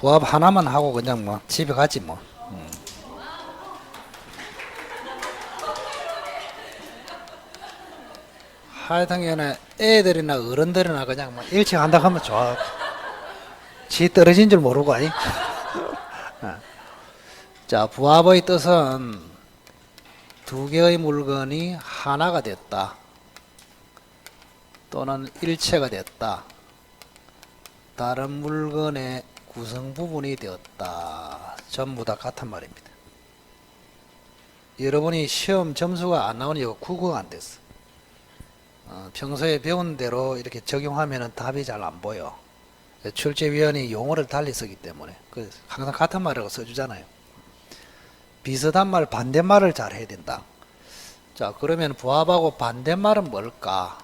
부합 하나만 하고 그냥 뭐 집에 가지 뭐. 하여튼간에 애들이나 어른들이나 그냥 뭐 일찍 한다 하면 좋아. 지 떨어진 줄 모르고 아니. 자, 부합의 뜻은 두 개의 물건이 하나가 됐다, 또는 일체가 됐다, 다른 물건의 구성 부분이 되었다. 전부 다 같은 말입니다. 여러분이 시험 점수가 안 나오니 이거 국어가 안 됐어. 평소에 배운 대로 이렇게 적용하면 답이 잘 안 보여. 출제위원이 용어를 달리 쓰기 때문에 항상 같은 말이라고 써주잖아요. 비슷한 말, 반대말을 잘 해야 된다. 자, 그러면 부합하고 반대말은 뭘까?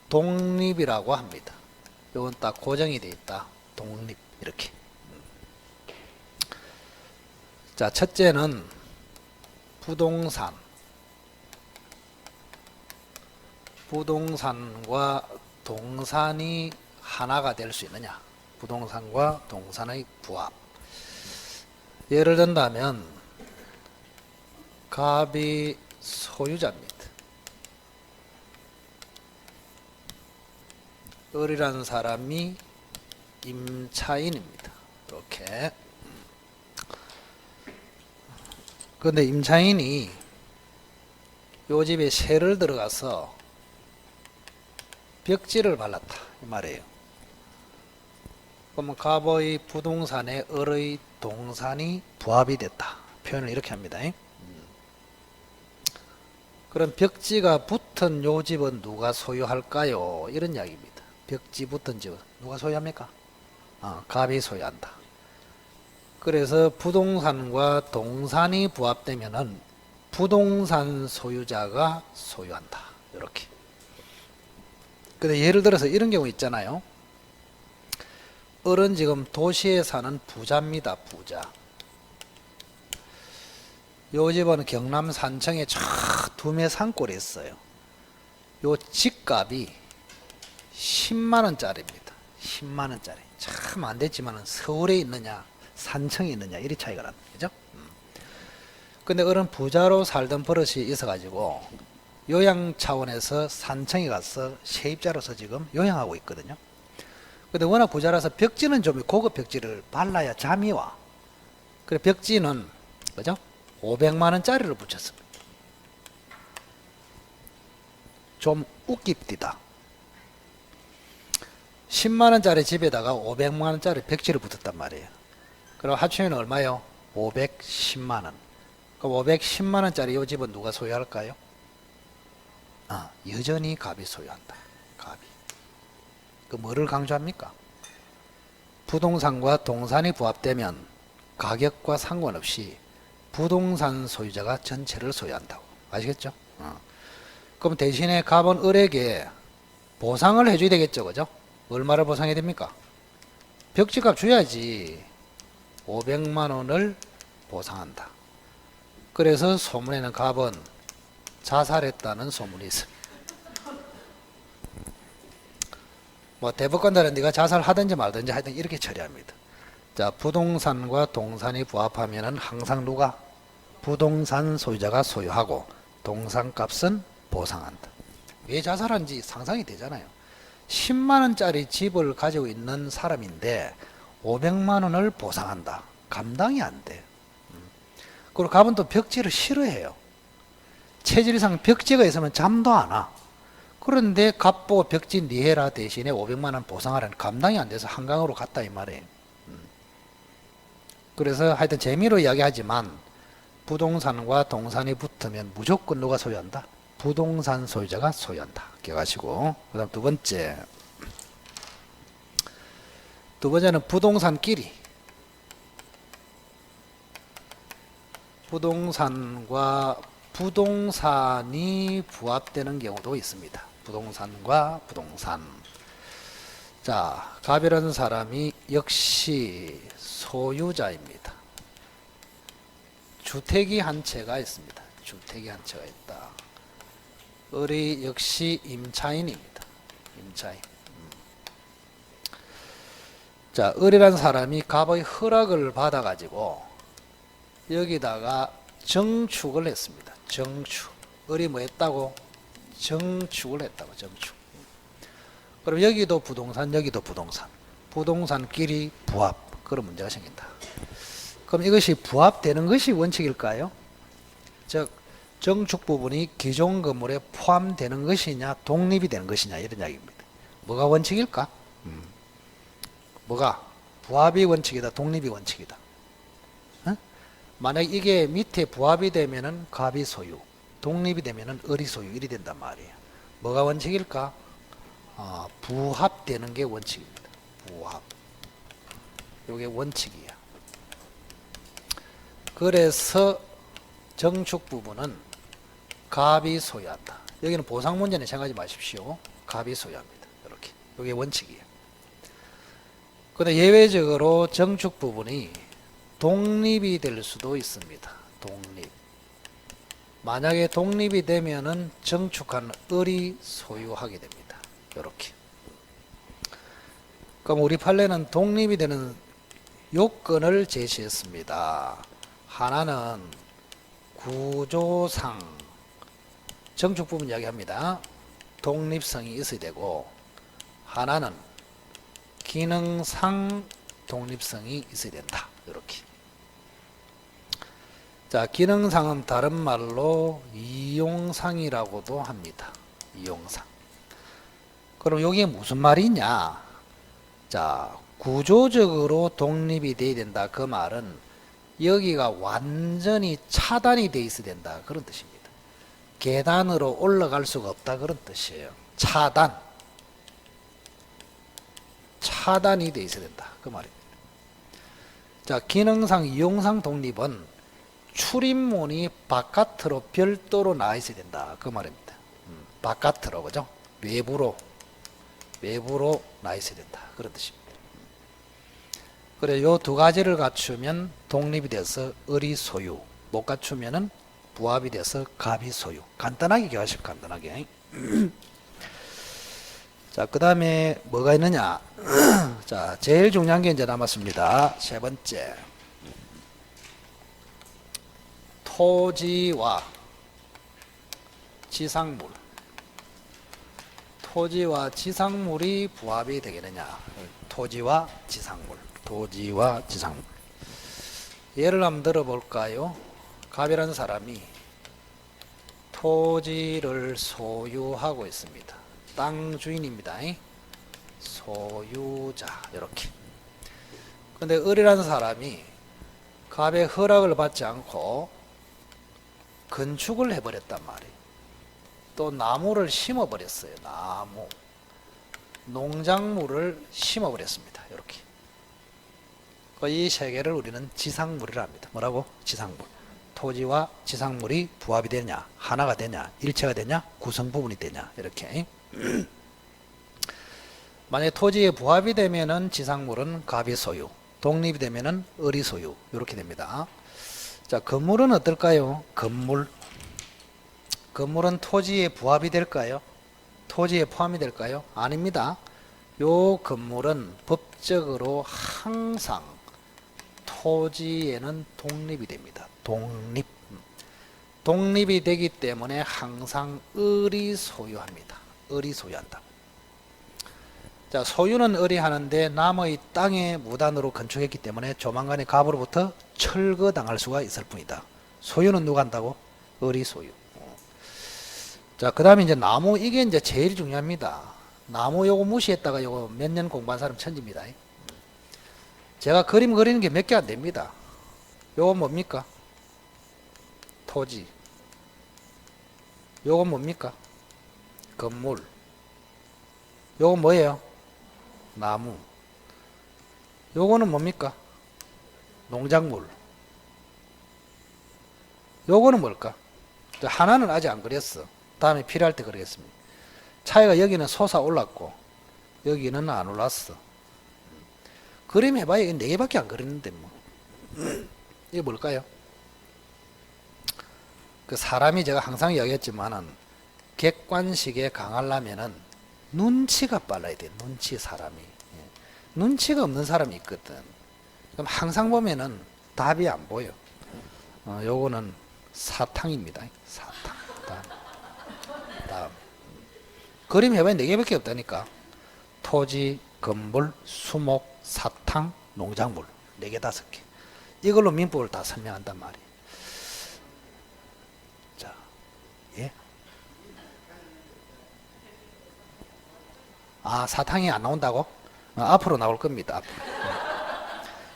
독립이라고 합니다. 이건 딱 고정이 되어 있다. 독립, 이렇게. 자, 첫째는 부동산. 부동산과 동산이 하나가 될 수 있느냐? 부동산과 동산의 부합. 예를 든다면 갑이 소유자입니다. 을이라는 사람이 임차인입니다. 이렇게. 그런데 임차인이 요 집에 세를 들어가서 벽지를 발랐다 이 말이에요. 그러면 갑의 부동산에 을의 동산이 부합이 됐다. 표현을 이렇게 합니다. 그럼 벽지가 붙은 요 집은 누가 소유할까요? 이런 이야기입니다. 벽지 붙은 집은 누가 소유합니까? 갑이 소유한다. 그래서 부동산과 동산이 부합되면은 부동산 소유자가 소유한다. 이렇게. 근데 예를 들어서 이런 경우 있잖아요. 을은 지금 도시에 사는 부자입니다. 부자. 요 집은 경남 산청에 저 두메 산골에 있어요. 요 집값이 10만원짜리입니다. 10만원짜리. 참 안 됐지만 서울에 있느냐 산청에 있느냐 이리 차이가 납니다. 그죠? 근데 을은 부자로 살던 버릇이 있어가지고 요양 차원에서 산청에 가서 세입자로서 지금 요양하고 있거든요. 근데 워낙 부자라서 벽지는 좀 고급 벽지를 발라야 잠이 와. 그래 벽지는 그죠? 500만원짜리를 붙였습니다. 좀 웃깁디다. 10만원짜리 집에다가 500만원짜리 벽지를 붙였단 말이에요. 그럼 합치면 얼마요? 510만원. 그럼 510만원짜리 이 집은 누가 소유할까요? 여전히 갑이 소유한다. 갑이. 그 뭐를 강조합니까? 부동산과 동산이 부합되면 가격과 상관없이 부동산 소유자가 전체를 소유한다고. 아시겠죠? 그럼 대신에 갑은 을에게 보상을 해줘야 되겠죠. 그죠? 얼마를 보상해야 됩니까? 벽지값 줘야지. 500만원을 보상한다. 그래서 소문에는 갑은 자살했다는 소문이 있습니다. 뭐 대법관들은 네가 자살하든지 말든지 하여튼 이렇게 처리합니다. 자, 부동산과 동산이 부합하면은 항상 누가? 부동산 소유자가 소유하고 동산값은 보상한다. 왜 자살한지 상상이 되잖아요. 10만원짜리 집을 가지고 있는 사람인데 500만원을 보상한다. 감당이 안 돼. 그리고 갑은 또 벽지를 싫어해요. 체질상 벽지가 있으면 잠도 안 와. 그런데 갑보고 벽지 니해라 대신에 500만원 보상하라는 감당이 안 돼서 한강으로 갔다 이 말이에요. 그래서 하여튼 재미로 이야기하지만 부동산과 동산이 붙으면 무조건 누가 소유한다? 부동산 소유자가 소유한다. 기억하시고. 그 다음 두 번째는 부동산끼리. 부동산과 부동산이 부합되는 경우도 있습니다. 부동산과 부동산. 자, 갑이라는 사람이 역시 소유자입니다. 주택이 한 채가 있습니다. 주택이 한 채가 있다. 을이 역시 임차인입니다. 임차인. 자, 을이라는 사람이 갑의 허락을 받아가지고 여기다가 정축을 했습니다. 정축. 을이 뭐 했다고? 정축을 했다고. 정축. 그럼 여기도 부동산, 여기도 부동산. 부동산끼리 부합. 그런 문제가 생긴다. 그럼 이것이 부합되는 것이 원칙일까요? 즉 정축 부분이 기존 건물에 포함되는 것이냐 독립이 되는 것이냐 이런 이야기입니다. 뭐가 원칙일까? 뭐가? 부합이 원칙이다 독립이 원칙이다. 어? 만약 이게 밑에 부합이 되면은 갑이 소유, 독립이 되면은 을이 소유 이리 된단 말이에요. 뭐가 원칙일까? 부합되는 게 원칙입니다. 부합. 요게 원칙이야. 그래서 정축 부분은 갑이 소유한다. 여기는 보상 문제는 생각하지 마십시오. 갑이 소유합니다. 이렇게. 이게 원칙이에요. 근데 예외적으로 정축 부분이 독립이 될 수도 있습니다. 독립. 만약에 독립이 되면은 정축한 을이 소유하게 됩니다. 이렇게. 그럼 우리 판례는 독립이 되는 요건을 제시했습니다. 하나는 구조상 정축 부분 이야기합니다. 독립성이 있어야 되고 하나는 기능상 독립성이 있어야 된다. 이렇게. 자, 기능상은 다른 말로 이용상이라고도 합니다. 이용상. 그럼 여기에 무슨 말이냐? 자, 구조적으로 독립이 돼야 된다. 그 말은 여기가 완전히 차단이 돼 있어야 된다. 그런 뜻입니다. 계단으로 올라갈 수가 없다. 그런 뜻이에요. 차단. 차단이 돼 있어야 된다. 그 말입니다. 자, 기능상, 이용상 독립은 출입문이 바깥으로 별도로 나와 있어야 된다. 그 말입니다. 바깥으로, 그죠? 외부로 나와 있어야 된다. 그런 뜻입니다. 그래, 요 두 가지를 갖추면 독립이 돼서 을이 소유, 못 갖추면은 부합이 돼서 갑이 소유. 간단하게 기억하시고 간단하게. 자, 그 다음에 뭐가 있느냐? 자, 제일 중요한 게 이제 남았습니다. 세 번째. 토지와 지상물. 토지와 지상물이 부합이 되겠느냐? 토지와 지상물. 토지와 지상물. 예를 한번 들어볼까요? 갑이라는 사람이 토지를 소유하고 있습니다. 땅 주인입니다. 소유자 이렇게. 근데 을이라는 사람이 갑의 허락을 받지 않고 건축을 해버렸단 말이에요. 또 나무를 심어버렸어요. 나무. 농작물을 심어버렸습니다. 이렇게. 이 세 개를 우리는 지상물이라 합니다. 뭐라고? 지상물. 토지와 지상물이 부합이 되냐, 하나가 되냐, 일체가 되냐, 구성 부분이 되냐 이렇게. 만약에 토지에 부합이 되면은 지상물은 갑이 소유, 독립이 되면은 을이 소유 이렇게 됩니다. 자, 건물은 어떨까요? 건물은 토지에 부합이 될까요? 토지에 포함이 될까요? 아닙니다. 요 건물은 법적으로 항상 토지에는 독립이 됩니다. 독립이 되기 때문에 항상 을이 소유합니다. 을이 소유한다. 자, 소유는 을이 하는데 남의 땅에 무단으로 건축했기 때문에 조만간에 갑으로부터 철거당할 수가 있을 뿐이다. 소유는 누가 한다고? 을이 소유. 자, 그 다음에 이제 나무, 이게 이제 제일 중요합니다. 나무 요거 무시했다가 요거 몇 년 공부한 사람 천지입니다. 제가 그림 그리는 게 몇 개 안 됩니다. 요거 뭡니까? 토지. 요거 뭡니까? 건물. 요거 뭐예요? 나무. 요거는 뭡니까? 농작물. 요거는 뭘까? 하나는 아직 안 그렸어. 다음에 필요할 때 그리겠습니다. 차이가 여기는 솟아 올랐고 여기는 안 올랐어. 그림 해봐야 이게 4개밖에 안 그렸는데 뭐. 이게 뭘까요? 그 사람이 제가 항상 이야기했지만은 객관식에 강하려면은 눈치가 빨라야 돼. 눈치 사람이. 눈치가 없는 사람이 있거든. 그럼 항상 보면은 답이 안 보여. 요거는 사탕입니다. 사탕. 다음. 그림 해봐야 4개밖에 없다니까. 토지, 건물, 수목, 사탕, 농작물. 4개, 5개. 이걸로 민법을 다 설명한단 말이에요. 자, 예. 아, 사탕이 안 나온다고? 앞으로 나올 겁니다. 앞으로.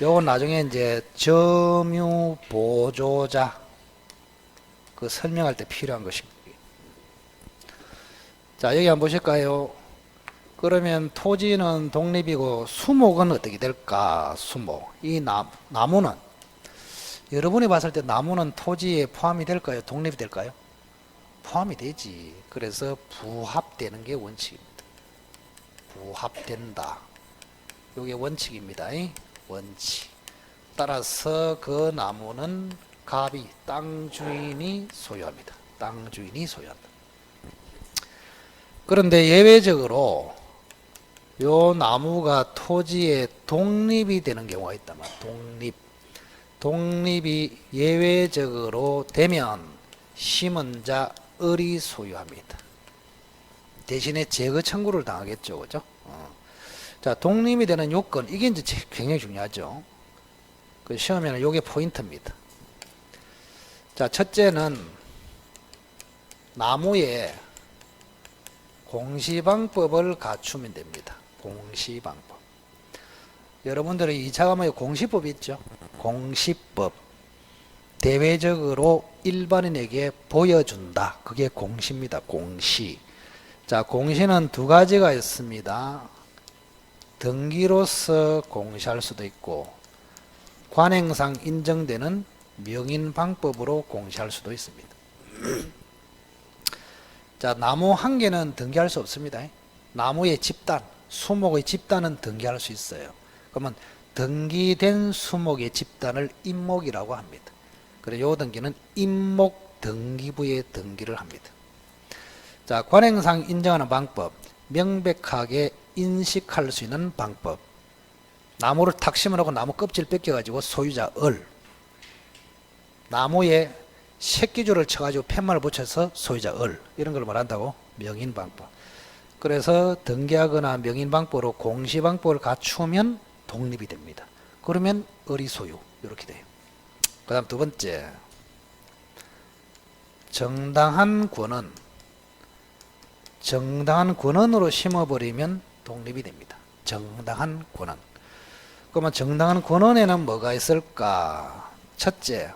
요건 나중에 이제 점유 보조자 그 설명할 때 필요한 것입니다. 자, 여기 한번 보실까요? 그러면 토지는 독립이고 수목은 어떻게 될까? 수목. 이 나무는 여러분이 봤을 때 나무는 토지에 포함이 될까요? 독립이 될까요? 포함이 되지. 그래서 부합되는 게 원칙입니다. 부합된다. 이게 원칙입니다. 원칙. 따라서 그 나무는 갑이 땅 주인이 소유합니다. 땅 주인이 소유한다. 그런데 예외적으로 요 나무가 토지에 독립이 되는 경우가 있단 말이야. 독립이 예외적으로 되면 심은 자 을이 소유합니다. 대신에 제거 청구를 당하겠죠. 그죠? 자, 독립이 되는 요건, 이게 이제 굉장히 중요하죠. 그 시험에는 요게 포인트입니다. 자, 첫째는 나무에 공시방법을 갖추면 됩니다. 공시방법. 여러분들이 2차 과목에 공시법 있죠? 공시법. 대외적으로 일반인에게 보여준다. 그게 공시입니다. 공시. 자, 공시는 2가지가 있습니다. 등기로서 공시할 수도 있고 관행상 인정되는 명인방법으로 공시할 수도 있습니다. 자, 나무 한 개는 등기할 수 없습니다. 나무의 집단, 수목의 집단은 등기할 수 있어요. 그러면 등기된 수목의 집단을 임목이라고 합니다. 그래서 이 등기는 임목 등기부에 등기를 합니다. 자, 관행상 인정하는 방법, 명백하게 인식할 수 있는 방법. 나무를 탁 심어놓고 나무 껍질 뺏겨가지고 소유자 을, 나무에 새끼줄을 쳐가지고 팻말을 붙여서 소유자 을, 이런 걸 말한다고 명인방법. 그래서 등기하거나 명인방법으로 공시방법을 갖추면 독립이 됩니다. 그러면 을이 소유, 이렇게 돼요. 그 다음 2번째, 정당한 권한으로 심어버리면 독립이 됩니다. 정당한 권한. 그러면 정당한 권한에는 뭐가 있을까? 첫째,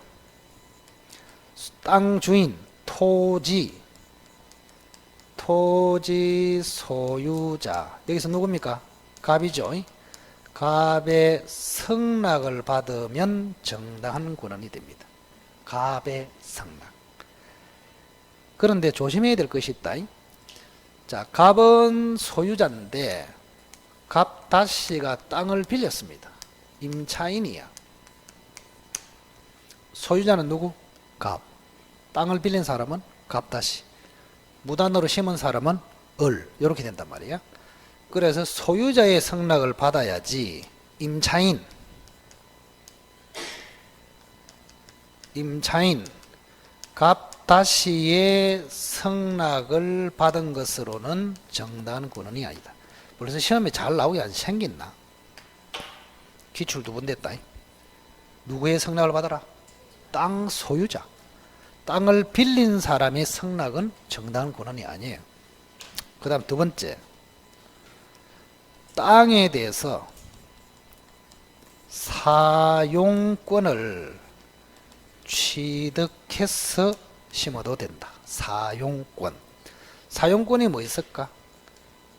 땅 주인, 토지 소유자. 여기서 누굽니까? 갑이죠. 갑의 성낙을 받으면 정당한 권한이 됩니다. 갑의 성낙. 그런데 조심해야 될 것이 있다. 자, 갑은 소유자인데 갑 다씨가 땅을 빌렸습니다. 임차인이야. 소유자는 누구? 갑. 땅을 빌린 사람은 갑 다씨. 무단으로 심은 사람은 을. 이렇게 된단 말이야. 그래서 소유자의 성낙을 받아야지 임차인 갑 다시의 성낙을 받은 것으로는 정당한 권한이 아니다. 그래서 시험에 잘 나오게 안 생겼나? 기출 2번 됐다. 누구의 성낙을 받아라? 땅 소유자. 땅을 빌린 사람의 성낙은 정당한 권한이 아니에요. 그 다음 2번째, 땅에 대해서 사용권을 취득해서 심어도 된다. 사용권이 뭐 있을까?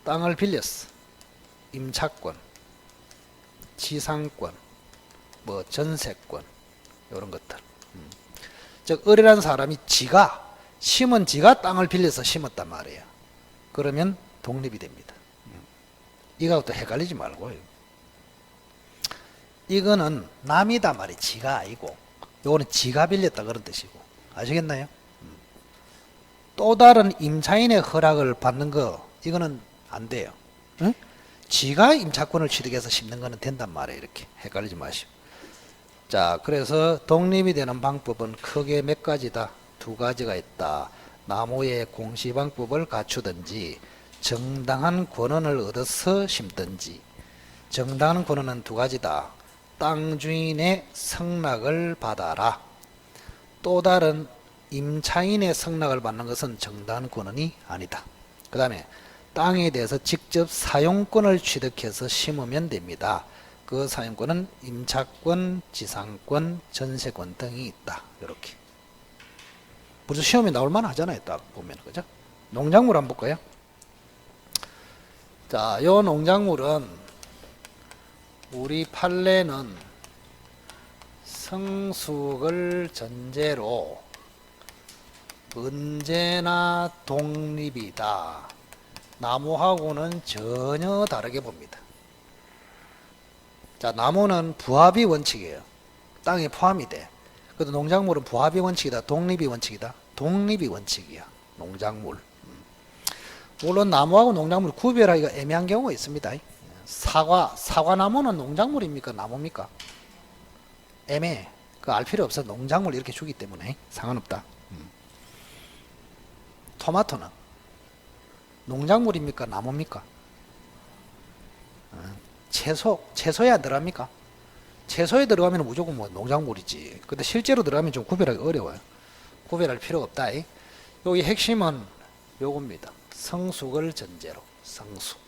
땅을 빌렸어. 임차권, 지상권, 뭐 전세권, 이런 것들. 즉 을이라는 사람이 지가 땅을 빌려서 심었단 말이에요. 그러면 독립이 됩니다. 이거하고 또 헷갈리지 말고요. 이거는 남이다 말이 지가 아니고, 요거는 지가 빌렸다 그런 뜻이고, 아시겠나요? 또 다른 임차인의 허락을 받는 거, 이거는 안 돼요. 응? 지가 임차권을 취득해서 심는 거는 된단 말이에요. 이렇게 헷갈리지 마시고. 자, 그래서 독립이 되는 방법은 크게 몇 가지다. 두 가지가 있다. 나무의 공시방법을 갖추든지 정당한 권한을 얻어서 심든지. 정당한 권한은 두 가지다. 땅 주인의 승낙을 받아라. 또 다른 임차인의 승낙을 받는 것은 정당한 권한이 아니다. 그 다음에 땅에 대해서 직접 사용권을 취득해서 심으면 됩니다. 그 사용권은 임차권, 지상권, 전세권 등이 있다. 이렇게. 벌써 시험에 나올 만하잖아요. 딱 보면. 그죠? 농작물 한번 볼까요? 자, 요 농작물은 우리 판례는 성숙을 전제로 언제나 독립이다. 나무하고는 전혀 다르게 봅니다. 자, 나무는 부합이 원칙이에요. 땅에 포함이 돼. 그래도 농작물은 부합이 원칙이다. 독립이 원칙이다. 독립이 원칙이야. 농작물. 물론 나무하고 농작물 구별하기가 애매한 경우가 있습니다. 사과나무는 농작물입니까? 나무입니까? 애매해. 그 알 필요 없어. 농작물 이렇게 주기 때문에 상관없다. 토마토는 농작물입니까? 나무입니까? 채소에 안 들어갑니까? 채소에 들어가면 무조건 뭐 농작물이지. 근데 실제로 들어가면 좀 구별하기 어려워요. 구별할 필요가 없다. 여기 핵심은 요겁니다. 성숙을 전제로. 성숙.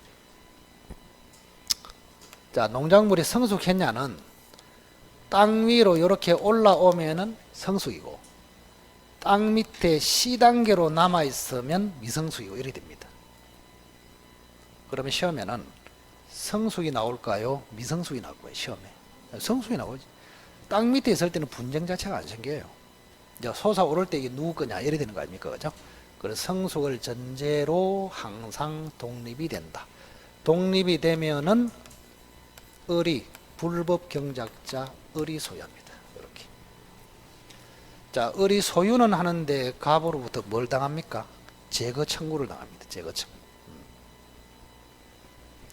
자, 농작물이 성숙했냐는 땅 위로 이렇게 올라오면은 성숙이고, 땅 밑에 C단계로 남아있으면 미성숙이고 이렇게 됩니다. 그러면 시험에는 성숙이 나올까요? 미성숙이 나올 거예요. 시험에. 성숙이 나오지. 땅 밑에 있을 때는 분쟁 자체가 안 생겨요. 이제 솟아오를 때 이게 누구 거냐 이래 되는 거 아닙니까? 그죠? 그래서 성숙을 전제로 항상 독립이 된다. 독립이 되면은 을이 불법 경작자 을이 소유합니다. 이렇게. 자, 을이 소유는 하는데 갑으로부터 뭘 당합니까? 제거 청구를 당합니다. 제거 청구.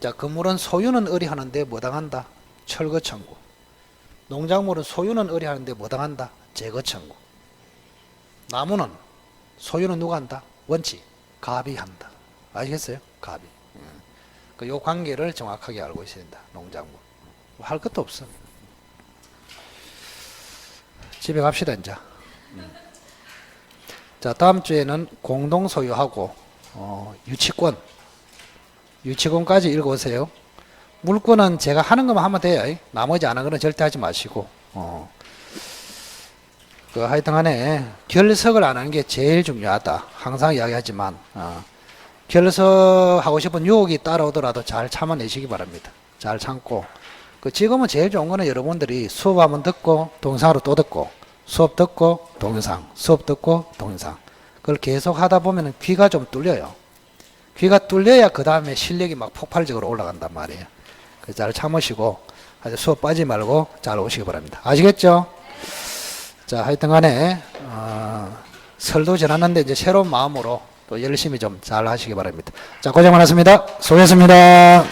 자, 건물은 소유는 을이 하는데 뭐 당한다? 철거 청구. 농작물은 소유는 을이 하는데 뭐 당한다? 제거 청구. 나무는 소유는 누가 한다? 원칙. 갑이 한다. 아시겠어요? 갑이. 요 관계를 정확하게 알고 있어야 된다. 농작물. 할 것도 없어. 집에 갑시다, 이제. 자, 다음 주에는 공동 소유하고, 유치권까지 읽어보세요. 물권은 제가 하는 것만 하면 돼요. 나머지 안 하는 거는 절대 하지 마시고. 하여튼 간에 결석을 안 하는 게 제일 중요하다. 항상 이야기하지만, 결석하고 싶은 유혹이 따라오더라도 잘 참아내시기 바랍니다. 잘 참고. 지금은 제일 좋은 거는 여러분들이 수업 한번 듣고, 동영상으로 또 듣고, 수업 듣고, 동영상, 수업 듣고, 동영상. 그걸 계속 하다 보면 귀가 좀 뚫려요. 귀가 뚫려야 그 다음에 실력이 막 폭발적으로 올라간단 말이에요. 그래서 잘 참으시고, 수업 빠지지 말고 잘 오시기 바랍니다. 아시겠죠? 자, 하여튼 간에, 설도 지났는데 이제 새로운 마음으로 또 열심히 좀 잘 하시기 바랍니다. 자, 고생 많았습니다. 수고했습니다.